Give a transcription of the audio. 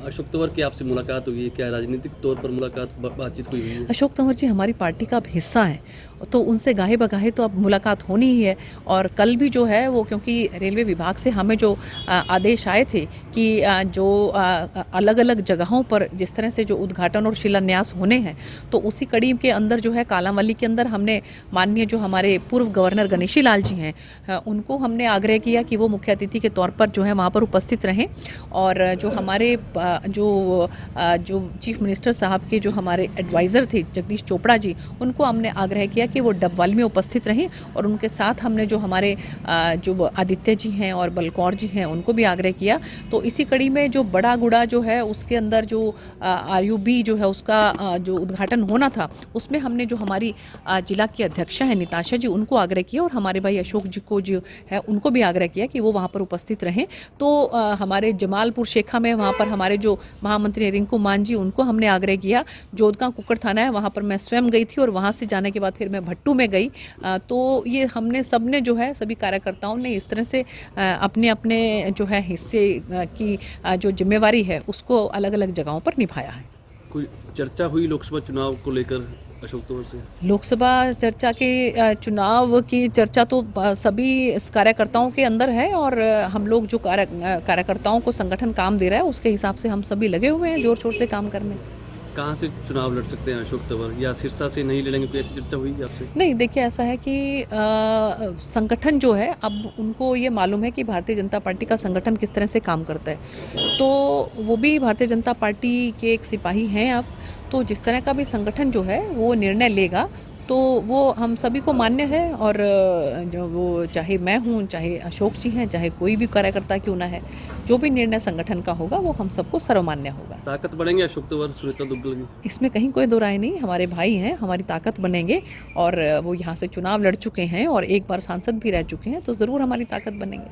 अशोक तंवर की आपसे मुलाकात हुई है, क्या राजनीतिक तौर पर मुलाकात बातचीत हुई है? अशोक तंवर जी हमारी पार्टी का अब हिस्सा हैं, तो उनसे गाहे बगाहे तो अब मुलाकात होनी ही है। और कल भी जो है वो, क्योंकि रेलवे विभाग से हमें जो आदेश आए थे कि जो अलग अलग जगहों पर जिस तरह से जो उद्घाटन और शिलान्यास होने हैं, तो उसी कड़ी के अंदर जो है कालांवाली के अंदर हमने माननीय जो हमारे पूर्व गवर्नर गणेशी लाल जी हैं, उनको हमने आग्रह किया कि वो मुख्य अतिथि के तौर पर जो है वहाँ पर उपस्थित रहें। और जो हमारे जो चीफ मिनिस्टर साहब के जो हमारे एडवाइज़र थे जगदीश चोपड़ा जी, उनको हमने आग्रह किया कि वो डबवाली में उपस्थित रहें। और उनके साथ हमने जो हमारे जो आदित्य जी हैं और बलकौर जी हैं, उनको भी आग्रह किया। तो इसी कड़ी में जो बड़ा गुड़ा जो है उसके अंदर जो RUB जो है उसका जो उद्घाटन होना था, उसमें हमने जो हमारी जिला की अध्यक्षा है निताशा जी, उनको आग्रह किया। और हमारे भाई अशोक जी को जो है उनको भी आग्रह किया कि वो वहाँ पर उपस्थित रहें। तो हमारे जमालपुर शेखा में वहाँ पर हमारे जो महामंत्री रिंकू मान जी, उनको हमने आग्रह किया। जोधका कुक्कड़ थाना है, वहाँ पर मैं स्वयं गई थी और वहाँ से जाने के बाद फिर मैं भट्टू में गई। तो ये हमने सब ने जो है सभी कार्यकर्ताओं ने इस तरह से अपने अपने जो है हिस्से की जो जिम्मेवारी है उसको अलग अलग जगहों पर निभाया है। कोई चर्चा हुई लोकसभा चुनाव को लेकर अशोक तंवर से? लोकसभा चर्चा के चुनाव की चर्चा तो सभी कार्यकर्ताओं के अंदर है। और हम लोग जो कार्यकर्ताओं को संगठन काम दे रहा है उसके हिसाब से हम सभी लगे हुए हैं जोर शोर से काम करने। कहाँ से चुनाव लड़ सकते हैं अशोक तंवर, या सिरसा से नहीं लड़ेंगे? कोई ऐसी चर्चा हुई आपसे? नहीं, देखिए ऐसा है कि संगठन जो है अब उनको ये मालूम है कि भारतीय जनता पार्टी का संगठन किस तरह से काम करता है, तो वो भी भारतीय जनता पार्टी के एक सिपाही हैं अब। तो जिस तरह का भी संगठन जो है वो निर्णय लेगा तो वो हम सभी को मान्य है। और जो वो चाहे मैं हूँ, चाहे अशोक जी हैं, चाहे कोई भी कार्यकर्ता क्यों ना है, जो भी निर्णय संगठन का होगा वो हम सबको सर्वमान्य होगा। ताकत बढ़ेंगे अशोक तंवर सुनीता दुग्गल की? इसमें कहीं कोई दो राय नहीं, हमारे भाई हैं, हमारी ताकत बनेंगे। और वो यहाँ से चुनाव लड़ चुके हैं और एक बार सांसद भी रह चुके हैं, तो ज़रूर हमारी ताकत बनेंगे।